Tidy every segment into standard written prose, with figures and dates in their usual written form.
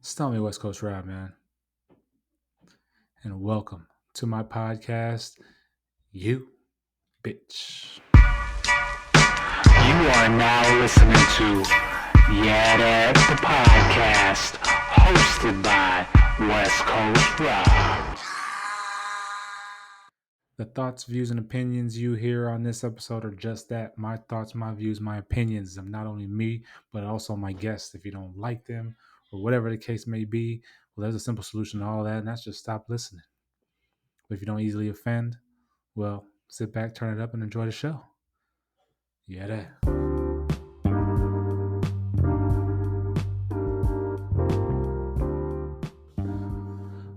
Stormy West Coast Rap, man. And welcome to my podcast, You Bitch. You are now listening to YeahDat, the podcast, hosted by West Coast Rob. The thoughts, views, and opinions you hear on this episode are just that, my thoughts, my views, my opinions of not only me, but also my guests. If you don't like them or whatever the case may be, well, there's a simple solution to all that, and that's just stop listening. But if you don't easily offend, well, sit back, turn it up, and enjoy the show. Yeah, that.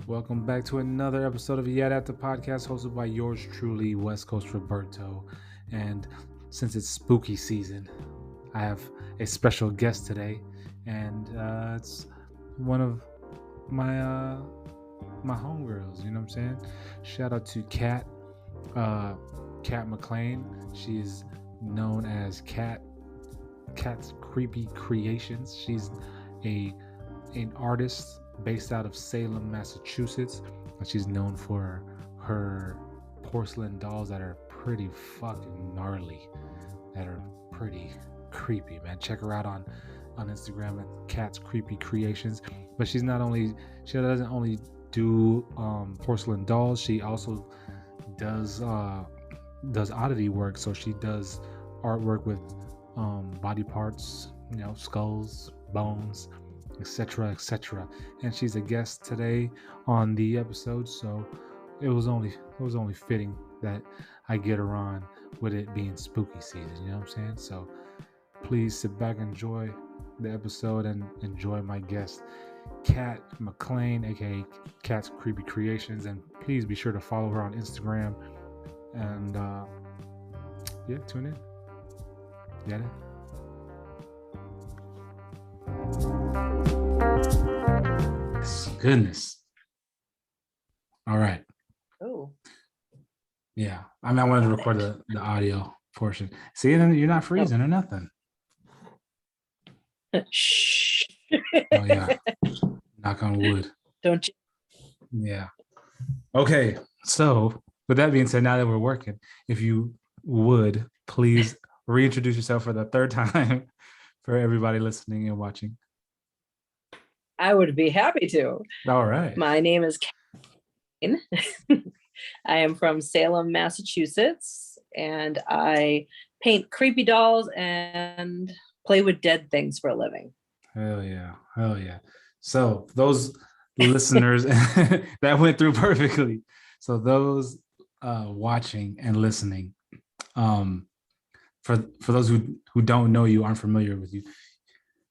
Welcome back to another episode of YeahDat, the podcast, hosted by yours truly, West Coast Roberto. And since it's spooky season, I have a special guest today, and it's one of my my homegirls. You know what I'm saying? Shout out to Kat McClean. She is known as Kat's Creepy Creations. She's an artist based out of Salem, Massachusetts, and she's known for her porcelain dolls that are pretty fucking gnarly, that are pretty creepy, man. Check her out on Instagram at Kat's Creepy Creations. But she doesn't only do porcelain dolls, she also does oddity work. So she does artwork with body parts, skulls, bones, etc., and she's a guest today on the episode, so it was only fitting that I get her on with it being spooky season. You know what I'm saying? So please sit back, enjoy the episode, and enjoy my guest, Kat McClean, aka Kat's Creepy Creations, and please be sure to follow her on Instagram, and tune in. Yeah. Goodness. All right. Oh. Yeah. I wanted to record the audio portion. See, you're not freezing or nothing. Shh. Oh, yeah. Knock on wood. Don't you? Yeah. Okay. So, with that being said, now that we're working, if you would, please reintroduce yourself for the third time for everybody listening and watching. I would be happy to. All right. My name is Kane. I am from Salem, Massachusetts, and I paint creepy dolls and play with dead things for a living. Hell yeah. So those listeners, that went through perfectly. So those watching and listening, for those who don't know you, aren't familiar with you,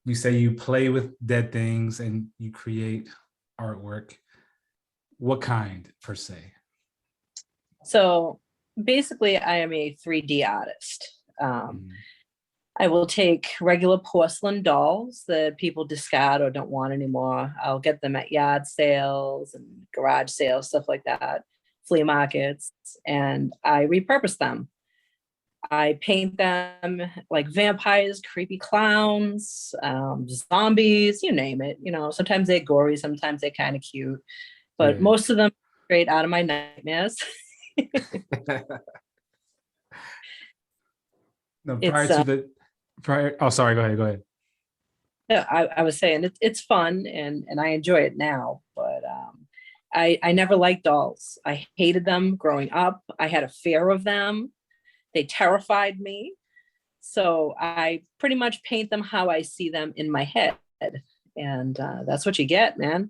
you say you play with dead things and you create artwork. What kind, per se? So basically, I am a 3D artist. I will take regular porcelain dolls that people discard or don't want anymore. I'll get them at yard sales and garage sales, stuff like that, flea markets, and I repurpose them. I paint them like vampires, creepy clowns, zombies, you name it. Sometimes they're gory, sometimes they're kind of cute, but most of them are straight out of my nightmares. No, oh, sorry, go ahead. Yeah, I was saying it's fun and I enjoy it now, but I never liked dolls. I hated them growing up. I had a fear of them. They terrified me. So I pretty much paint them how I see them in my head. And that's what you get, man.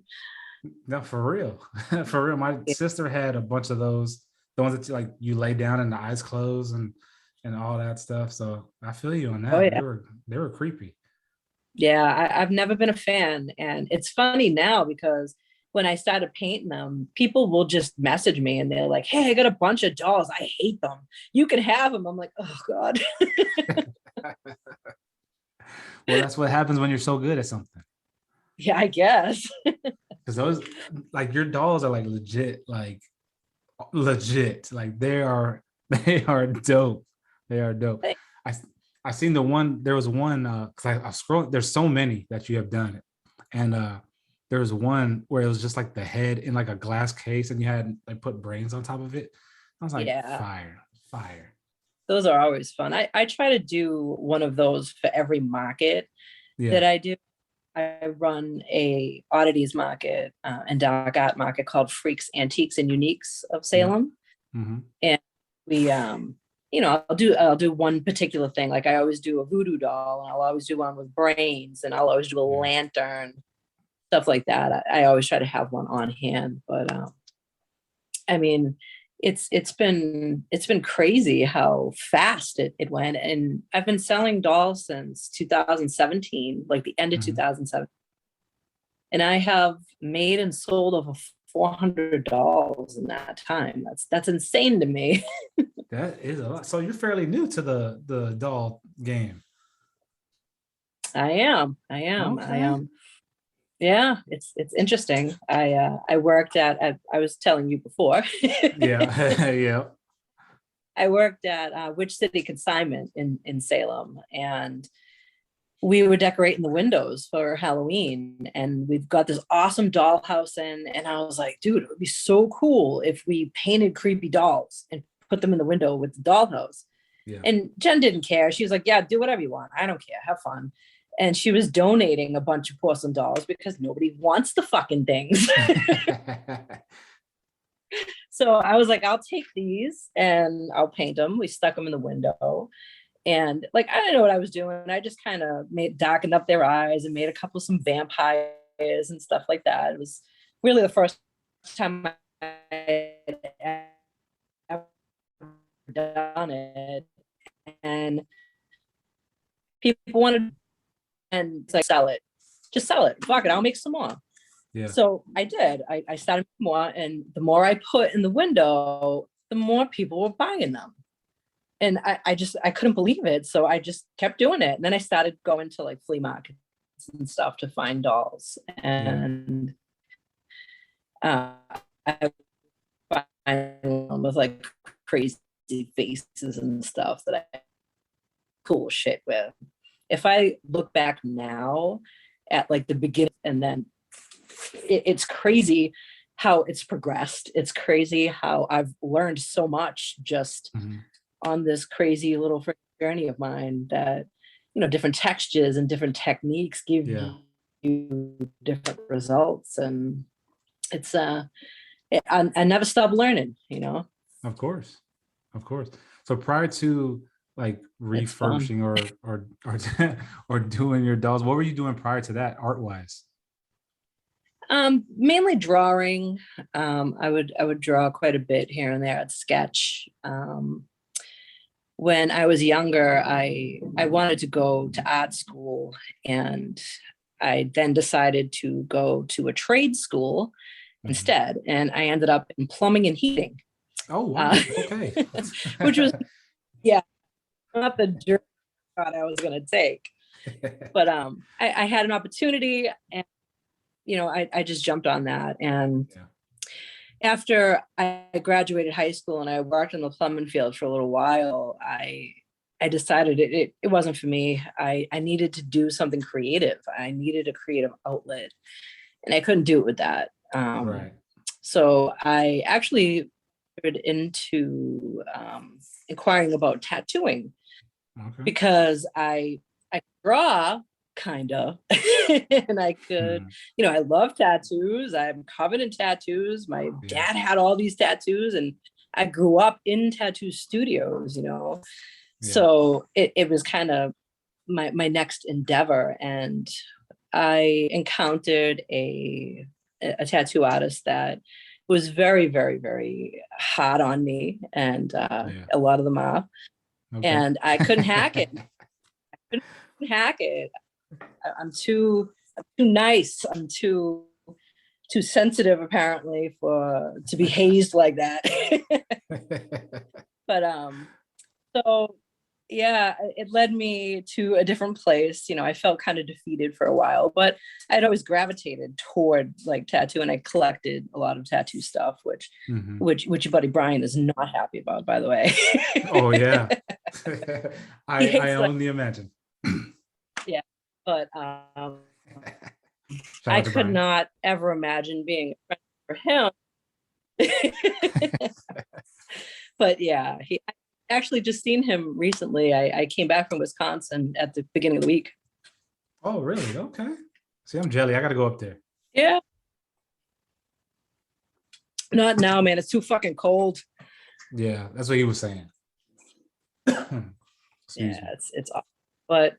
No, for real. For real. My sister had a bunch of those, the ones that you lay down and the eyes closed and all that stuff. So I feel you on that. Oh, yeah. They were creepy. Yeah, I've never been a fan. And it's funny now because when I started painting them, people will just message me and they're like, hey, I got a bunch of dolls. I hate them. You can have them. I'm like, oh, God. Well, that's what happens when you're so good at something. Yeah, I guess. Because those, your dolls are legit. Like they are dope. They are dope. I seen the one, there was one, because I scrolled, there's so many that you have done. And there was one where it was just like the head in like a glass case, and you had like put brains on top of it. I was like, Yeah, fire. those are always fun. I try to do one of those for every market Yeah. that I do. I run a oddities market and dark art market called Freaks, Antiques, and Uniques of Yeah. Salem. Mm-hmm. And we I'll do one particular thing. Like I always do a voodoo doll, and I'll always do one with brains, and I'll always do a lantern, stuff like that. I always try to have one on hand. But I mean, it's been crazy how fast it went. And I've been selling dolls since 2017, like the end of 2007. And I have made and sold over 400 dolls in that time. That's insane to me. That is a lot. So you're fairly new to the doll game. I am. I am. I Okay. am. Yeah, it's interesting. I worked at I was telling you before. Yeah. Yeah. I worked at Which City Consignment in Salem, and we were decorating the windows for Halloween, and we've got this awesome dollhouse in. And I was like, dude, it would be so cool if we painted creepy dolls and put them in the window with the dollhouse. Yeah. And Jen didn't care. She was like, yeah, do whatever you want. I don't care. Have fun. And she was donating a bunch of porcelain dolls because nobody wants the fucking things. So I was like, I'll take these and I'll paint them. We stuck them in the window. And like, I didn't know what I was doing. I just kind of darkened up their eyes and made a couple of some vampires and stuff like that. It was really the first time I had ever done it. And people wanted, and it's like, sell it. Just sell it. Fuck it. I'll make some more. Yeah. So I did. I started more, and the more I put in the window, the more people were buying them. And I couldn't believe it. So I just kept doing it. And then I started going to like flea markets and stuff to find dolls. And I find them with like crazy faces and stuff that I cool shit with. If I look back now at like the beginning, and then it's crazy how it's progressed. It's crazy how I've learned so much just on this crazy little journey of mine, that, different textures and different techniques give you different results. And it's, I never stop learning, Of course. So prior to like refurbishing or doing your dolls, what were you doing prior to that, art wise? Mainly drawing. I would draw quite a bit here and there. I'd sketch. When I was younger, I wanted to go to art school, and I then decided to go to a trade school instead. And I ended up in plumbing and heating. Oh, wow. Okay. Which was, not the journey I thought I was going to take. But I had an opportunity, and I just jumped on that. And after I graduated high school and I worked in the plumbing field for a little while, I decided it wasn't for me. I needed to do something creative. I needed a creative outlet, and I couldn't do it with that. Right. So I actually entered into inquiring about tattooing, because I draw kind of, and I could, I love tattoos. I'm covered in tattoos. My dad had all these tattoos, and I grew up in tattoo studios, so it was kind of my next endeavor. And I encountered a tattoo artist that was very, very, very hard on me, and a lot of them are. And I couldn't hack it. I'm too nice. I'm too sensitive, apparently, to be hazed like that. But so yeah, it led me to a different place. I felt kind of defeated for a while, but I'd always gravitated toward like tattoo, and I collected a lot of tattoo stuff, which your buddy Brian is not happy about, by the way. Oh yeah. I only imagine. Yeah, but Shout I out to could Brian. not ever imagine being a friend for him. But yeah, I actually just seen him recently. I came back from Wisconsin at the beginning of the week. Oh, really? Okay. See, I'm jelly. I got to go up there. Yeah. Not now, man. It's too fucking cold. Yeah, that's what he was saying. Excuse me. It's awful. But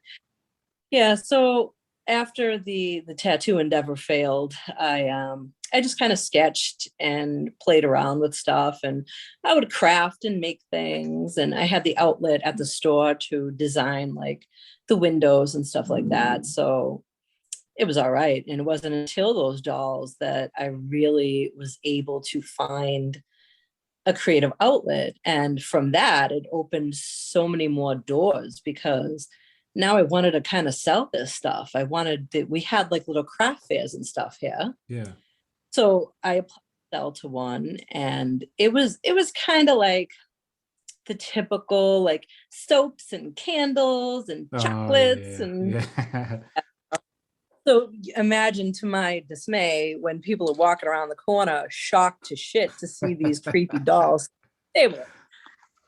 yeah, so after the tattoo endeavor failed, I just kind of sketched and played around with stuff, and I would craft and make things, and I had the outlet at the store to design like the windows and stuff like that. So it was all right. And it wasn't until those dolls that I really was able to find a creative outlet. And from that, it opened so many more doors because now I wanted to kind of sell this stuff. I wanted that we had like little craft fairs and stuff here. Yeah. So I applied to sell to one, and it was kind of like the typical like soaps and candles and chocolates and yeah. so imagine, to my dismay, when people are walking around the corner shocked to shit to see these creepy dolls. They were.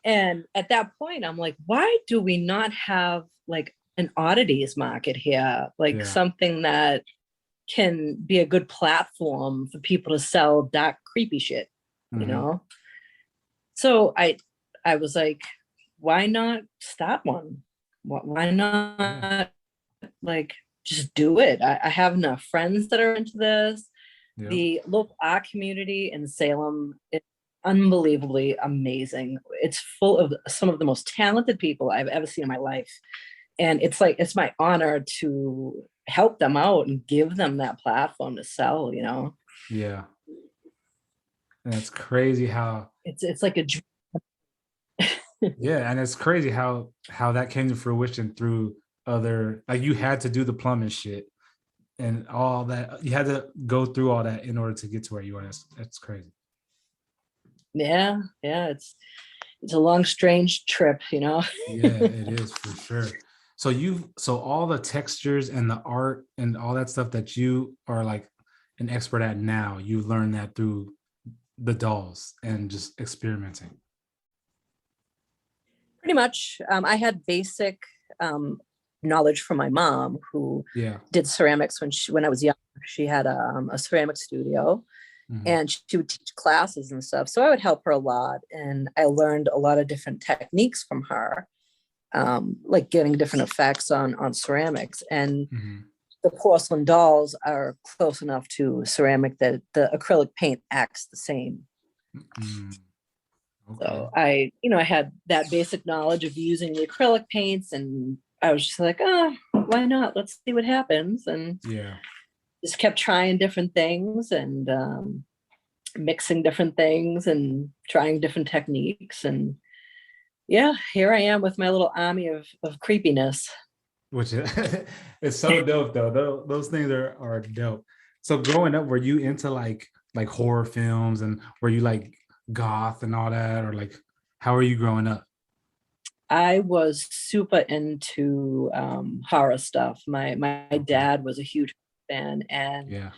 And at that point, I'm like, why do we not have like an oddities market here? Like something that can be a good platform for people to sell dark, creepy shit, you know? So I was like, why not start one? Why not like just do it? I have enough friends that are into this. Yep. The local art community in Salem is unbelievably amazing. It's full of some of the most talented people I've ever seen in my life. And it's like, it's my honor to help them out and give them that platform to sell, you know? Yeah. And it's crazy how it's like a dream. yeah, and it's crazy how that came to fruition through other, like you had to do the plumbing shit and all that. You had to go through all that in order to get to where you are. That's crazy. Yeah, it's a long, strange trip, you know? Yeah, it is for sure. So all the textures and the art and all that stuff that you are like an expert at now, you learned that through the dolls and just experimenting. Pretty much. I had basic knowledge from my mom, who did ceramics when I was young. She had a ceramic studio, and she would teach classes and stuff. So I would help her a lot, and I learned a lot of different techniques from her, like getting different effects on ceramics. And the porcelain dolls are close enough to ceramic that the acrylic paint acts the same. Okay. So I had that basic knowledge of using the acrylic paints, and I was just like, why not? Let's see what happens. And just kept trying different things and mixing different things and trying different techniques. And here I am with my little army of creepiness. Which is so dope though. Those things are dope. So growing up, were you into like horror films, and were you like goth and all that, or like how are you growing up? I was super into horror stuff. My dad was a huge fan, and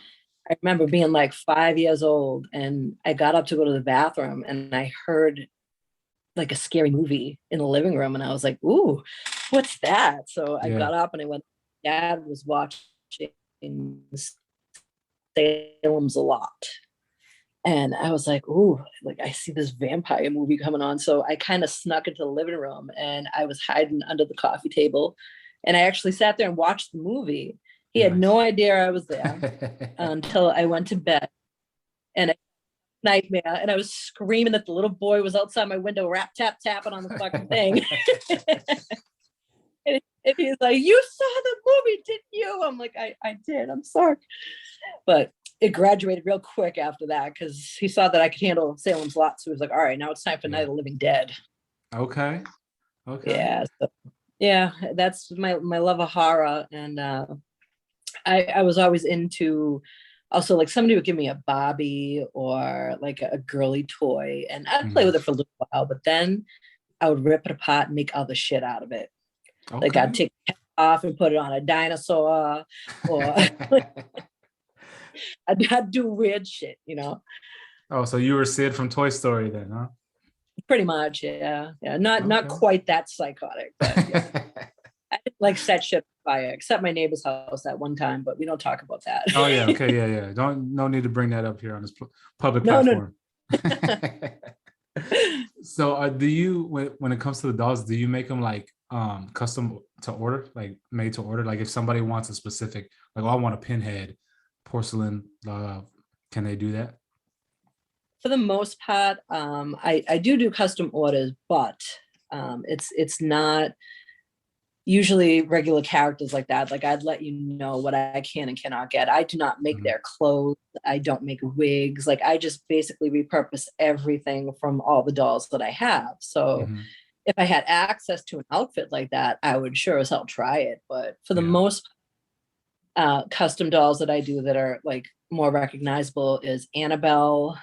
I remember being like 5 years old, and I got up to go to the bathroom, and I heard like a scary movie in the living room, and I was like, ooh, what's that? So I got up and I went. Dad was watching Salem's a Lot. And I was like, ooh, like I see this vampire movie coming on. So I kind of snuck into the living room, and I was hiding under the coffee table. And I actually sat there and watched the movie. He had no idea I was there until I went to bed. And nightmare. And I was screaming that the little boy was outside my window, rap, tap, tapping on the fucking thing. and he's like, you saw the movie, didn't you? I'm like, I did. I'm sorry. But it graduated real quick after that, because he saw that I could handle Salem's Lot. So he was like, all right, now it's time for Night of the Living Dead. Okay. Yeah, that's my love of horror. And I was always into, also like somebody would give me a Barbie or like a girly toy, and I'd play with it for a little while, but then I would rip it apart and make other shit out of it. Like I'd take it off and put it on a dinosaur, or I'd do weird shit, you know. Oh, so you were Sid from Toy Story then, huh? Pretty much, yeah. Not Okay. quite that psychotic, but yeah. I didn't like set shit on fire, except my neighbor's house that one time, but we don't talk about that. Oh yeah, okay, yeah. No need to bring that up here on this public No. platform. So, do you when it comes to the dolls, do you make them like custom to order, like made to order? Like if somebody wants a specific, like, oh, I want a pinhead porcelain, can they do that? For the most part, I do custom orders, but it's not usually regular characters like that. Like I'd let you know what I can and cannot get. I do not make their clothes. I don't make wigs. Like I just basically repurpose everything from all the dolls that I have. So if I had access to an outfit like that, I would sure as hell try it. But for the most custom dolls that I do that are like more recognizable is Annabelle,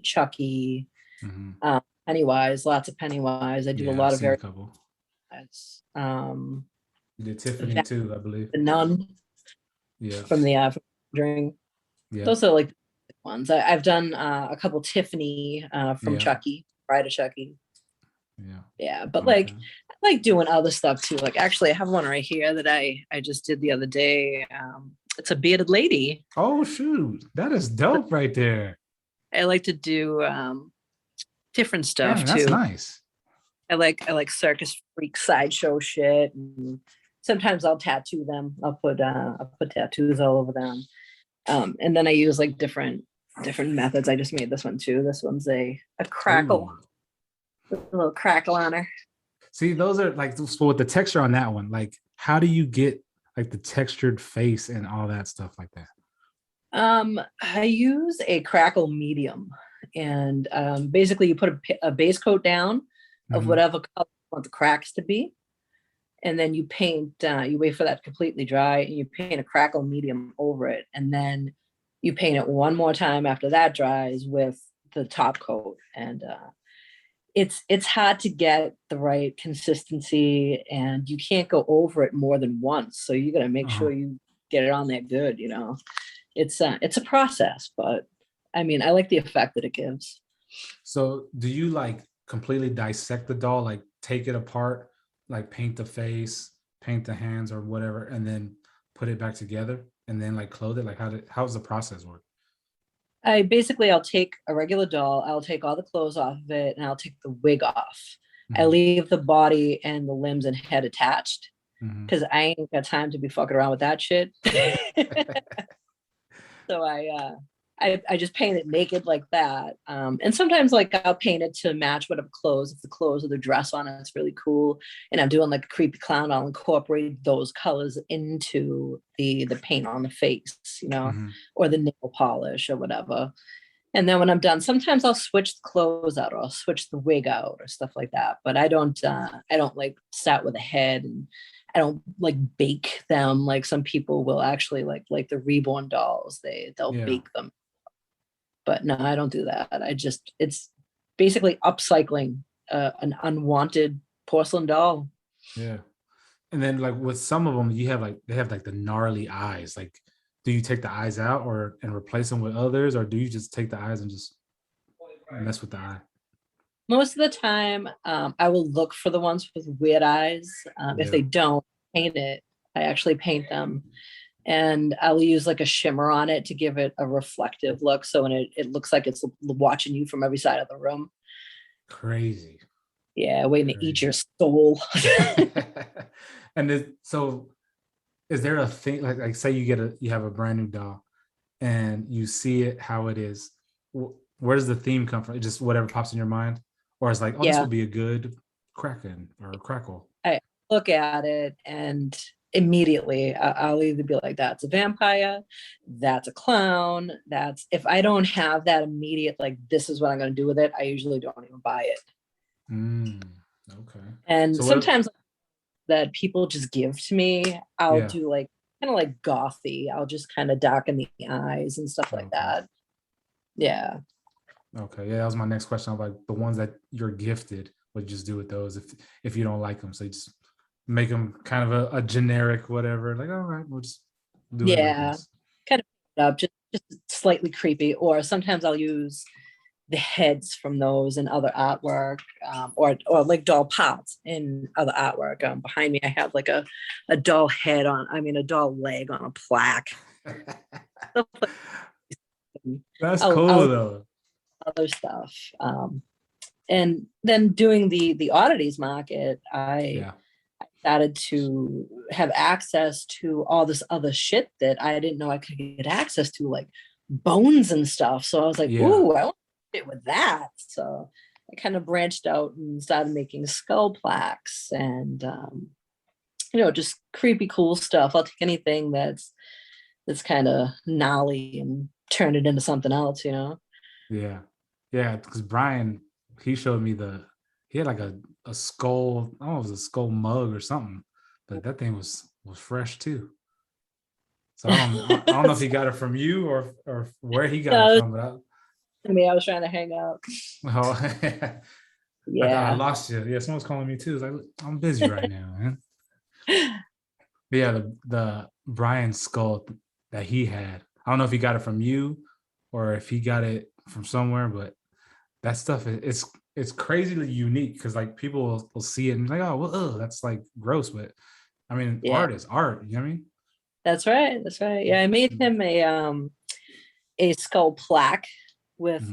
Chucky, Pennywise, lots of Pennywise. I do a lot of very couple. You did Tiffany too, I believe. The Nun. Yeah. From the Ring. Yeah. Those are like the ones. I've done a couple Tiffany from Chucky, Bride of Chucky. Yeah, but like I like doing other stuff too. Like actually I have one right here that I just did the other day. It's a bearded lady. Oh shoot, that is dope right there. I like to do different stuff too. That's nice. I like circus freak sideshow shit, and sometimes I'll tattoo them. I'll put tattoos all over them, and then I use like different methods. I just made this one too. This one's a crackle, a little crackle on her. See, those are like, so with the texture on that one, like how do you get like the textured face and all that stuff like that? I use a crackle medium, and basically you put a base coat down of whatever color you want the cracks to be, and then you paint. You wait for that to completely dry, and you paint a crackle medium over it, and then you paint it one more time after that dries with the top coat. And it's hard to get the right consistency, and you can't go over it more than once. So you got to make sure you get it on there good. You know, it's a process, but I mean, I like the effect that it gives. So do you like completely dissect the doll, like take it apart, like paint the face, paint the hands or whatever, and then put it back together and then like clothe it? Like how's the process work? I'll take a regular doll, I'll take all the clothes off of it, and I'll take the wig off. I leave the body and the limbs and head attached because I ain't got time to be fucking around with that shit. So I just paint it naked like that. And sometimes like I'll paint it to match whatever clothes. If the clothes or the dress on it, it's really cool. And I'm doing like a creepy clown, I'll incorporate those colors into the paint on the face, you know, or the nail polish or whatever. And then when I'm done, sometimes I'll switch the clothes out, or I'll switch the wig out or stuff like that. But I don't like start with a head, and I don't like bake them like some people will actually like the reborn dolls. They'll bake them. But no, I don't do that. It's basically upcycling an unwanted porcelain doll. Yeah. And then like with some of them, they have like the gnarly eyes. Like, do you take the eyes out and replace them with others, or do you just take the eyes and just mess with the eye? Most of the time, I will look for the ones with weird eyes. If they don't paint it, I actually paint them. And I'll use like a shimmer on it to give it a reflective look. So when it looks like it's watching you from every side of the room. Crazy. Yeah, waiting to eat your soul. And so is there a thing, like say you have a brand new doll and you see it how it is, where does the theme come from? Just whatever pops in your mind? Or it's like, this would be a good kraken or a crackle? I look at it and immediately I'll either be like, that's a vampire, that's a clown, if I don't have that immediate like this is what I'm going to do with it, I usually don't even buy it. Okay. And so sometimes that people just give to me, I'll do like kind of like gothy, I'll just kind of darken the eyes and stuff like that. Okay, that was my next question. I'm like, the ones that you're gifted, what you just do with those if you don't like them? So you just make them kind of a generic whatever, like, all right, we'll just do it like this. Kind of up, just slightly creepy. Or sometimes I'll use the heads from those in other artwork, or like doll parts in other artwork. Behind me, I have like a doll head a doll leg on a plaque. That's cool though. Other stuff. And then doing the oddities market, I started to have access to all this other shit that I didn't know I could get access to, like bones and stuff. So I was like, ooh, I want to fit with that. So I kind of branched out and started making skull plaques and just creepy cool stuff. I'll take anything that's kind of gnarly and turn it into something else, Yeah, because Brian, he showed me he had like a skull, I don't know if it was a skull mug or something, but that thing was fresh too. So I don't know if he got it from you or where he got it from, but I was trying to hang up. Oh, yeah. I lost you. Yeah, someone's calling me too. It's like, I'm busy right now, man. But yeah, the Brian skull that he had, I don't know if he got it from you or if he got it from somewhere, but that stuff it's crazily unique because like people will see it and like, oh well, that's like gross, but I mean, art is art, you know what I mean? That's right. Yeah, I made him a skull plaque with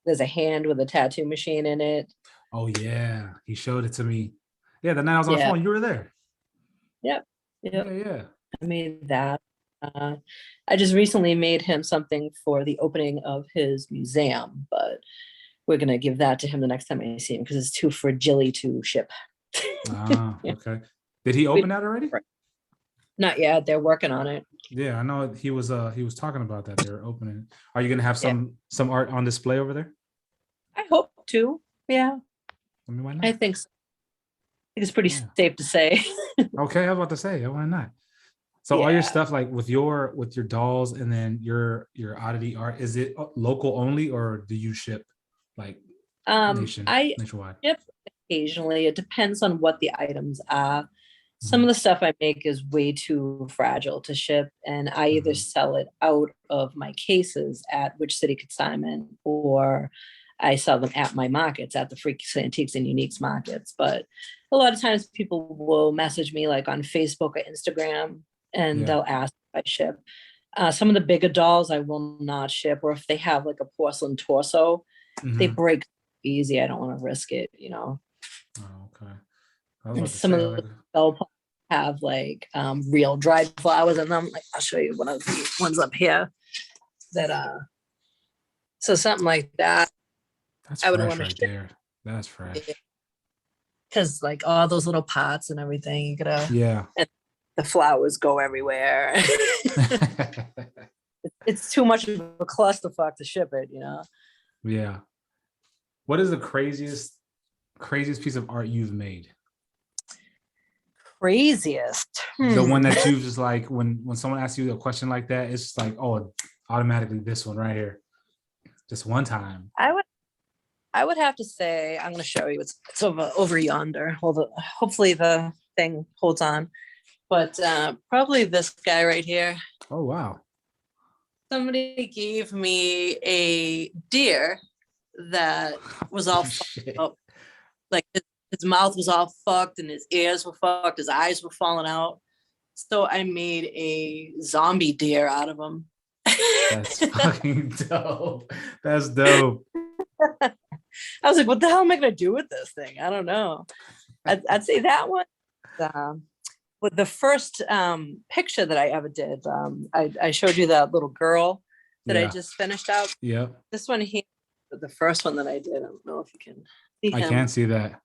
there's a hand with a tattoo machine in it. Oh yeah, he showed it to me. Yeah, the night I was on the phone, you were there. Yep. Yeah. I made that. I just recently made him something for the opening of his museum, but we're gonna give that to him the next time I see him because it's too fragile to ship. Okay. Did he open that already? Not yet. They're working on it. Yeah, I know he was talking about that. They're opening. Are you gonna have some art on display over there? I hope to. Yeah. I mean, why not? I think so. I think it's pretty safe to say. Okay, I was about to say, why not? So all your stuff, like with your dolls and then your oddity art, is it local only or do you ship like nationwide? Ship occasionally. It depends on what the items are. Some of the stuff I make is way too fragile to ship, and I either sell it out of my cases at Which City Consignment, or I sell them at my markets, at the Freaks, Antiques, and Uniques markets. But a lot of times people will message me like on Facebook or Instagram, and they'll ask if I ship. Some of the bigger dolls I will not ship, or if they have like a porcelain torso, they break easy. I don't want to risk it, Oh, okay. And some of the bell have like real dried flowers in them. Like I'll show you one of the ones up here. That so something like that. That's I would fresh right there. That's fresh. Because like all those little pots and everything, you gotta and the flowers go everywhere. It's too much of a clusterfuck to ship it, Yeah. What is the craziest piece of art you've made? Craziest. The one that you just like when someone asks you a question like that, it's just like, oh, automatically this one right here. Just one time. I would have to say, I'm going to show you. It's over yonder. Hopefully the thing holds on. But probably this guy right here. Oh wow! Somebody gave me a deer that was all fucked up. Like his mouth was all fucked and his ears were fucked. His eyes were falling out. So I made a zombie deer out of him. That's fucking dope. That's dope. I was like, what the hell am I going to do with this thing? I don't know. I'd say that one. With the first picture that I ever did, I showed you that little girl that I just finished out. Yeah. This one here, the first one that I did. I don't know if you can see him. I can't see that.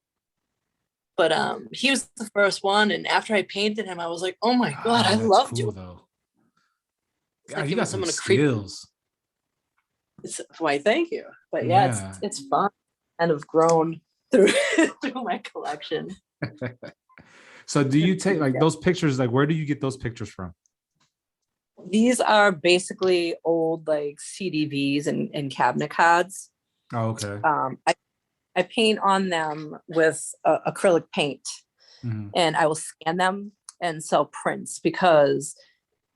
But he was the first one, and after I painted him, I was like, "Oh my god, I love doing." Though. God, like you got some skills. Why, thank you. But yeah, it's fun. Kind of grown through my collection. So do you take like those pictures, like where do you get those pictures from? These are basically old like CDVs and cabinet cards. Oh, okay. I paint on them with acrylic paint, and I will scan them and sell prints because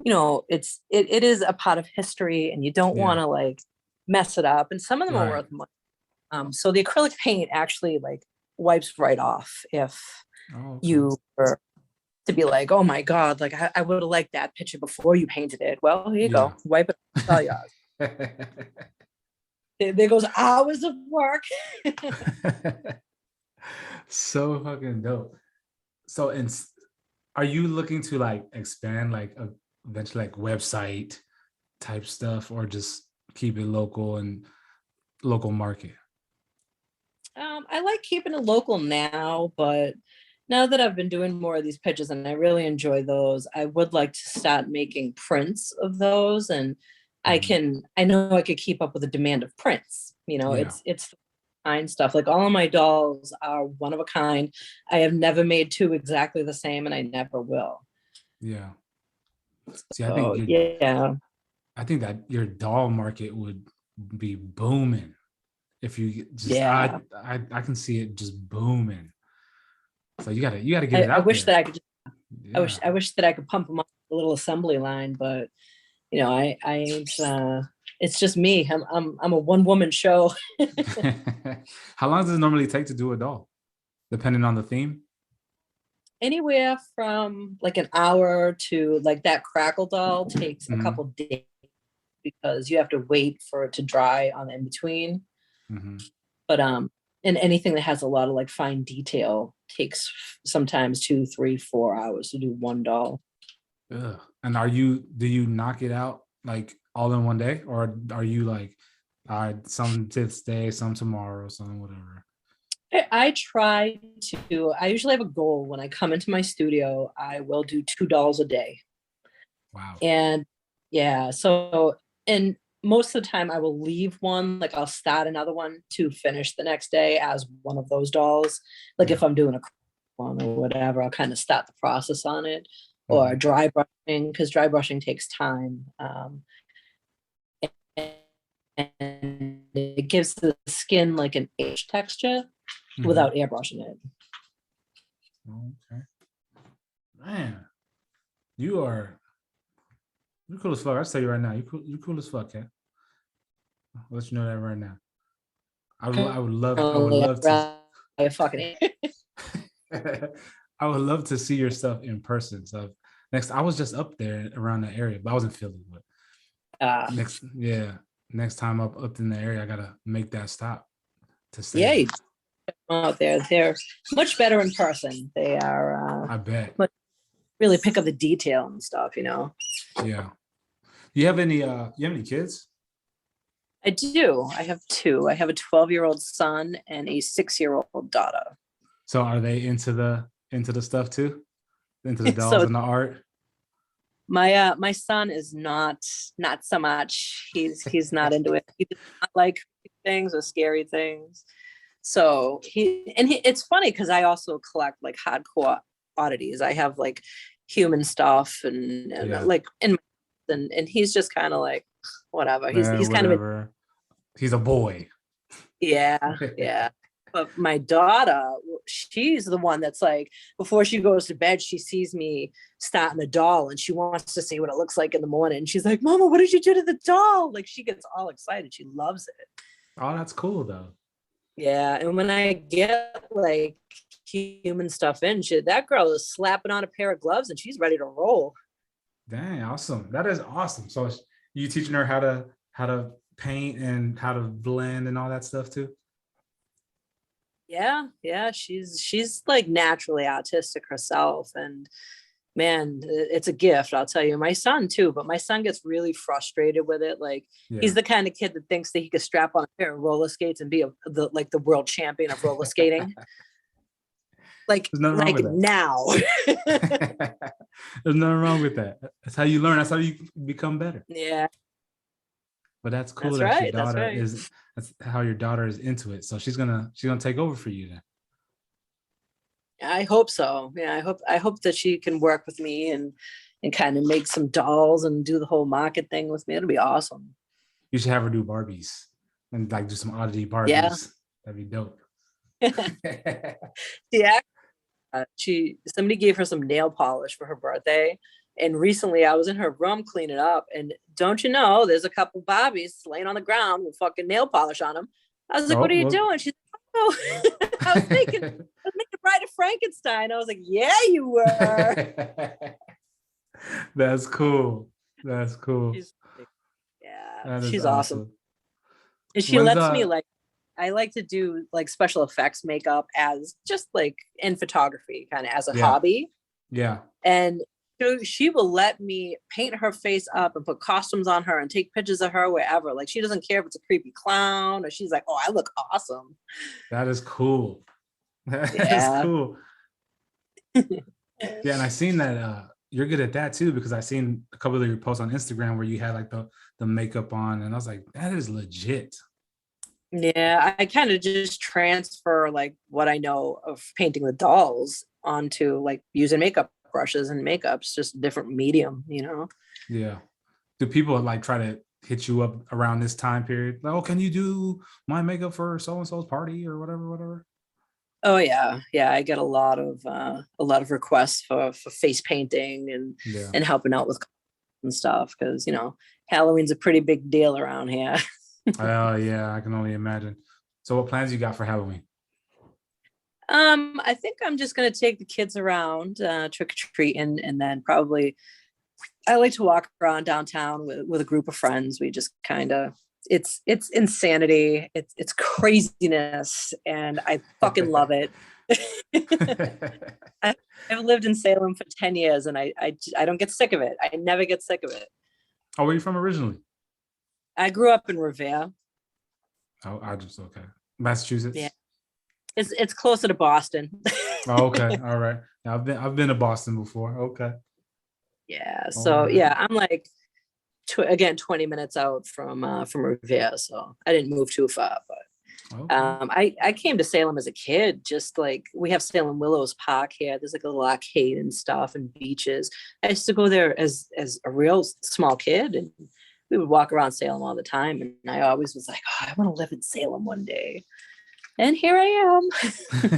it is a part of history, and you don't want Yeah. to like mess it up. And some of them are Right. worth money. So the acrylic paint actually like wipes right off if Oh, okay. you were to be like, oh my God, like I would have liked that picture before you painted it. Well, here you Yeah. go. Wipe it off. It's all yours. There goes hours of work. So fucking dope. So, are you looking to like expand like eventually like website type stuff, or just keep it local and local market? I like keeping it local now, but now that I've been doing more of these pitches and I really enjoy those, I would like to start making prints of those. And Mhm. I know I could keep up with the demand of prints. Yeah. It's fine stuff. Like all of my dolls are one of a kind. I have never made two exactly the same, and I never will. Yeah. See, Oh yeah. I think that your doll market would be booming if you just Yeah. I can see it just booming. So you gotta get it I out wish there. that I could Yeah. I wish that I could pump them up a little assembly line, but I ain't it's just me. I'm a one woman show. How long does it normally take to do a doll, depending on the theme? Anywhere from like an hour to like that crackle doll takes a Hmm. couple days because you have to wait for it to dry on the in between. Hmm. But and anything that has a lot of like fine detail takes sometimes 2, 3, 4 hours to do one doll. Ugh. And do you knock it out like all in one day, or are you like, all right, some this day, some tomorrow, some whatever? I try I usually have a goal when I come into my studio. I will do two dolls a day. Wow. And yeah, so, and most of the time I will leave one, like I'll start another one to finish the next day as one of those dolls. Like Yeah. if I'm doing a one or whatever, I'll kind of start the process on it, or Hmm. dry brushing, because dry brushing takes time. And it gives the skin like an H texture Hmm. without airbrushing it. Okay. Man, you are you're cool as fuck. I'll tell you right now, you cool as fuck, Kat. I'll let you know that right now. I would love to Fucking I would love to see your stuff in person. So next, I was just up there around the area, but I was in Philly. But uh, next time up in the area, I gotta make that stop to yeah, say, you out there. They're much better in person. They are I bet. but really pick up the detail and stuff. Yeah. You have any kids? I do. I have two. I have a 12-year-old son and a 6-year-old daughter. So are they into the stuff too? Into the dolls So and the art? my son is not so much. He's not into it. He does not like things or scary things. So it's funny because I also collect like hardcore oddities. I have like human stuff and Yeah. like and he's just kind of like whatever. He's kind of a, Whatever. He's a boy. yeah. But my daughter, she's the one that's like, before she goes to bed, she sees me starting a doll and she wants to see what it looks like in the morning. She's like, Mama, what did you do to the doll? Like she gets all excited. She loves it. Oh, that's cool though. Yeah. And when I get like human stuff in, that girl is slapping on a pair of gloves and she's ready to roll. Dang, awesome. That is awesome. So you teaching her how to paint and how to blend and all that stuff too? Yeah. She's like naturally autistic herself. And man, it's a gift, I'll tell you. My son too, but my son gets really frustrated with it. Like Yeah. he's the kind of kid that thinks that he could strap on a pair of roller skates and be the world champion of roller skating. Like There's nothing wrong with now. that. There's nothing wrong with that. That's how you learn. That's how you become better. Yeah, But that's cool that's that your right. That's daughter right. is that's how your daughter is into it. So she's gonna take over for you then. I hope so. Yeah, I hope that she can work with me and kind of make some dolls and do the whole market thing with me. It'll be awesome. You should have her do Barbies and like do some oddity Yeah. Barbies. That'd be dope. Yeah. Somebody gave her some nail polish for her birthday, And recently I was in her room cleaning up, and don't you know, there's a couple Barbies laying on the ground with fucking nail polish on them. I was like, Oh, what are you well. doing? She's like, oh, I was making Bride of Frankenstein. I was like, yeah, you were. That's cool. That's cool. Yeah, That is she's awesome. And she When's lets me like, I like to do like special effects makeup as just like in photography, kind of as a hobby. Yeah. And so she will let me paint her face up and put costumes on her and take pictures of her wherever. Like she doesn't care if it's a creepy clown, or she's like, oh, I look awesome. That is cool. That Yeah. is cool. Yeah, and I seen that you're good at that too, because I seen a couple of your posts on Instagram where you had like the makeup on, and I was like, that is legit. Yeah, I kind of just transfer like what I know of painting the dolls onto like using makeup brushes and makeups, just a different medium, you know? Yeah. Do people like try to hit you up around this time period? Like, oh, can you do my makeup for so and so's party or whatever? Oh yeah, yeah. I get a lot of requests for face painting and helping out with and stuff, because you know Halloween's a pretty big deal around here. Oh yeah, I can only imagine. So what plans you got for Halloween? I think I'm just gonna take the kids around trick or treating, and then probably I like to walk around downtown with a group of friends. We just kind of it's insanity, it's craziness, and I fucking love it. I've lived in Salem for 10 years, and I don't get sick of it. I never get sick of it. Oh, where are you from originally? I grew up in Revere. Oh, okay. Massachusetts. Yeah, it's closer to Boston. Oh, okay, all right. I've been to Boston before. Okay. Yeah, so right. yeah, I'm like again 20 minutes out from Revere, so I didn't move too far. But okay. I came to Salem as a kid. Just like we have Salem Willows Park here. There's like a little arcade and stuff and beaches. I used to go there as a real small kid, and we would walk around Salem all the time. And I always was like, oh, I want to live in Salem one day. And here I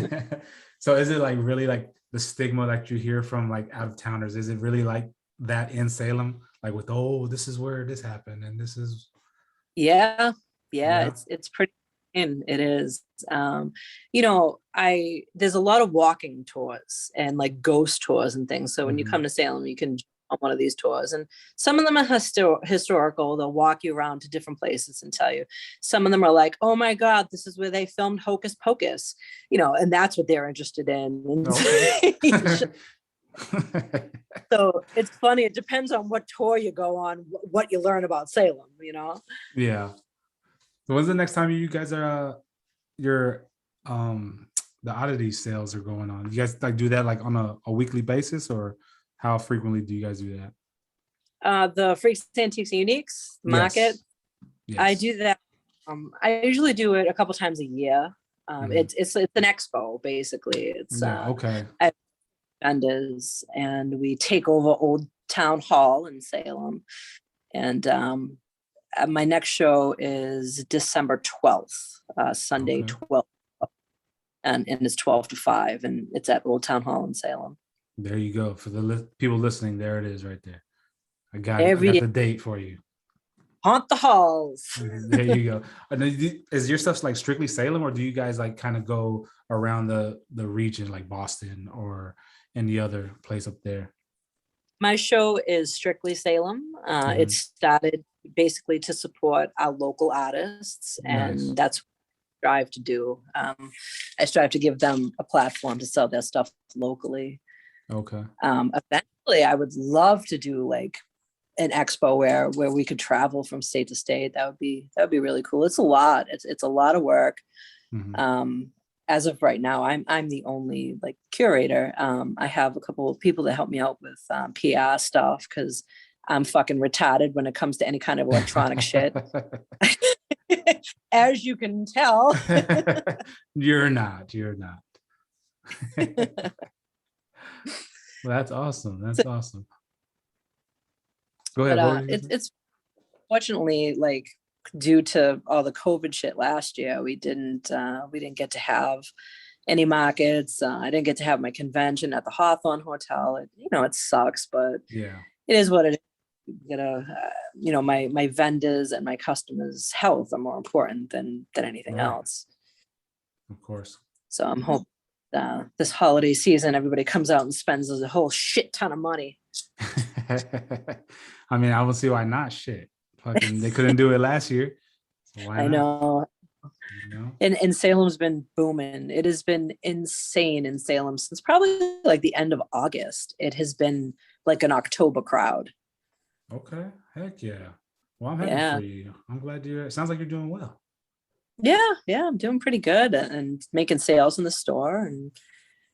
am. So is it like really like the stigma that you hear from like out of towners? Is it really like that in Salem? Like with, oh, this is where this happened and this is. Yeah. It's pretty, and it is. You know, there's a lot of walking tours and like ghost tours and things. So when you come to Salem, you can on one of these tours, and some of them are historical. They'll walk you around to different places and tell you. Some of them are like, oh my god, this is where they filmed Hocus Pocus, you know, and that's what they're interested in. Okay. So it's funny, it depends on what tour you go on, what you learn about Salem, you know. Yeah. So when's the next time you guys are the oddity sales are going on? You guys like do that like on a weekly basis, or how frequently do you guys do that? The Freaks, Antiques, and Uniques market. Yes. I do that. I usually do it a couple times a year. It's an expo basically. It's okay. Vendors, and we take over Old Town Hall in Salem, and my next show is December 12th, Sunday 12th, and it's 12 to 5, and it's at Old Town Hall in Salem. There you go. For the people listening, there it is right there. I got the date for you. Haunt the halls. There you go. Is your stuff like strictly Salem, or do you guys like kind of go around the region like Boston or any other place up there? My show is strictly Salem. It started basically to support our local artists, and that's what I strive to do. I strive to give them a platform to sell their stuff locally. Okay. Eventually, I would love to do like an expo where we could travel from state to state. That would be really cool. It's a lot. It's a lot of work. As of right now, I'm the only like curator. I have a couple of people that help me out with PR stuff, because I'm fucking retarded when it comes to any kind of electronic shit. As you can tell. You're not. Well, that's awesome. That's awesome. Go ahead. But, it's fortunately, like, due to all the COVID shit last year, we didn't get to have any markets. I didn't get to have my convention at the Hawthorne Hotel. It sucks, but Yeah. it is what it is. My vendors and my customers' health are more important than anything Right. else. Of course. So I'm hoping this holiday season, everybody comes out and spends a whole shit ton of money. I mean, I don't see why not. Shit. Fucking, they couldn't do it last year. So why I not? know. You know? And Salem's been booming. It has been insane in Salem since probably like the end of August. It has been like an October crowd. Okay. Heck yeah. Well, I'm happy for you. I'm glad it sounds like you're doing well. Yeah, I'm doing pretty good and making sales in the store, and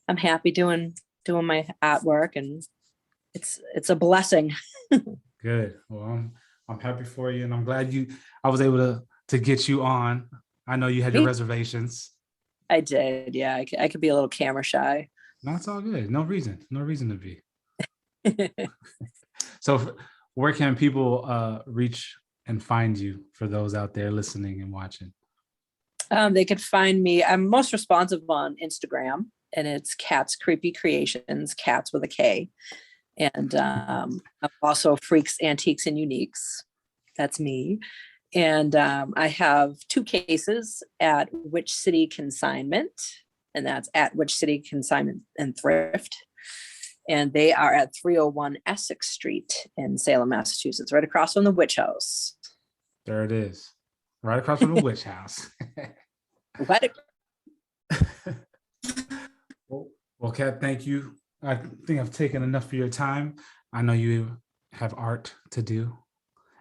I'm happy doing my artwork, and it's a blessing. Good. Well, I'm happy for you, and I'm glad I was able to get you on. I know you had your reservations. I did. Yeah, I could be a little camera shy. No, it's all good. No reason to be. So where can people reach and find you for those out there listening and watching? They could find me. I'm most responsive on Instagram, and it's Cats Creepy Creations, Cats with a K. And I'm also Freaks, Antiques, and Uniques. That's me. And I have 2 cases at Which City Consignment, and that's at Which City Consignment and Thrift. And they are at 301 Essex Street in Salem, Massachusetts, right across from the Witch House. There it is. Right across from the Witch House. Well, Kat, thank you. I think I've taken enough of your time. I know you have art to do.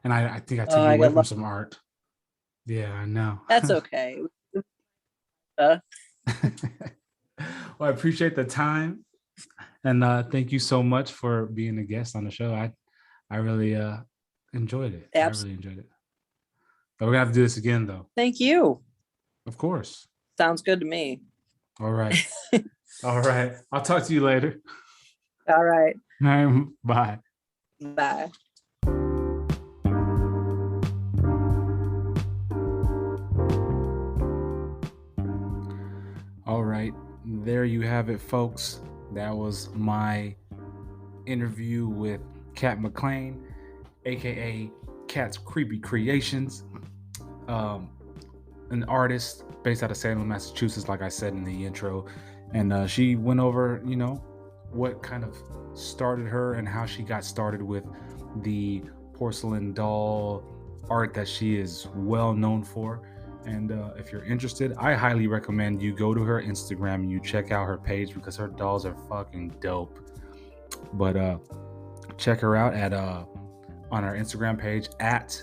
And I think I took you away from some art. Yeah, I know. That's okay. Well, I appreciate the time. And thank you so much for being a guest on the show. I really enjoyed it. Absolutely. I really enjoyed it. But we're going to have to do this again, though. Thank you. Of course. Sounds good to me. All right. All right. I'll talk to you later. All right. Bye. Bye. All right. There you have it, folks. That was my interview with Kat McClean, aka Cat's Creepy Creations, an artist based out of Salem, Massachusetts, like I said in the intro. And she went over, what kind of started her and how she got started with the porcelain doll art that she is well known for. And if you're interested, I highly recommend you go to her Instagram and you check out her page because her dolls are fucking dope. But check her out at on our Instagram page at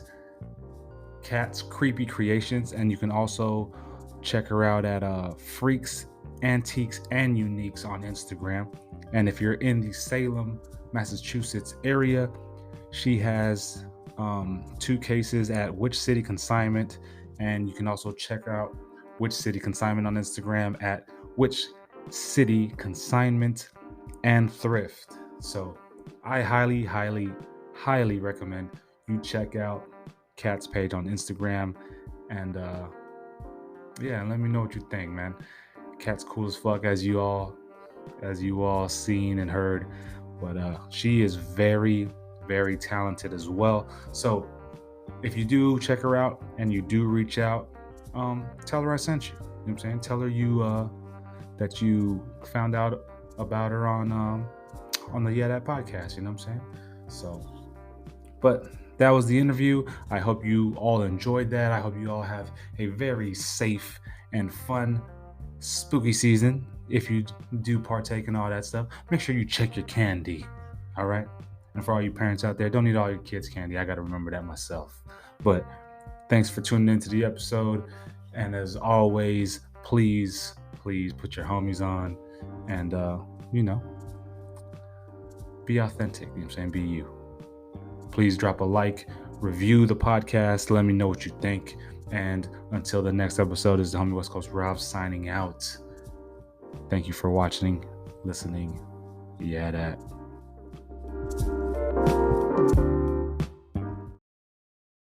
Cat's Creepy Creations, and you can also check her out at Freaks, Antiques, and Uniques on Instagram. And if you're in the Salem, Massachusetts area, she has 2 cases at Which City Consignment, and you can also check out Which City Consignment on Instagram at Which City Consignment and Thrift. So I highly, highly, highly recommend you check out Kat's page on Instagram, and let me know what you think, man. Kat's cool as fuck, as you all seen and heard, but she is very, very talented as well. So if you do check her out and you do reach out, tell her I sent you. You know what I'm saying? Tell her that you found out about her on the YeahDat podcast. You know what I'm saying? So, but that was the interview. I hope you all enjoyed that. I hope you all have a very safe and fun spooky season. If you do partake in all that stuff, make sure you check your candy. All right? And for all you parents out there, don't eat all your kids' candy. I got to remember that myself. But thanks for tuning into the episode. And as always, please put your homies on and, be authentic. You know what I'm saying? Be you. Please drop a like, review the podcast. Let me know what you think. And until the next episode, is the homie West Coast Rob signing out. Thank you for watching, listening. YeahDat.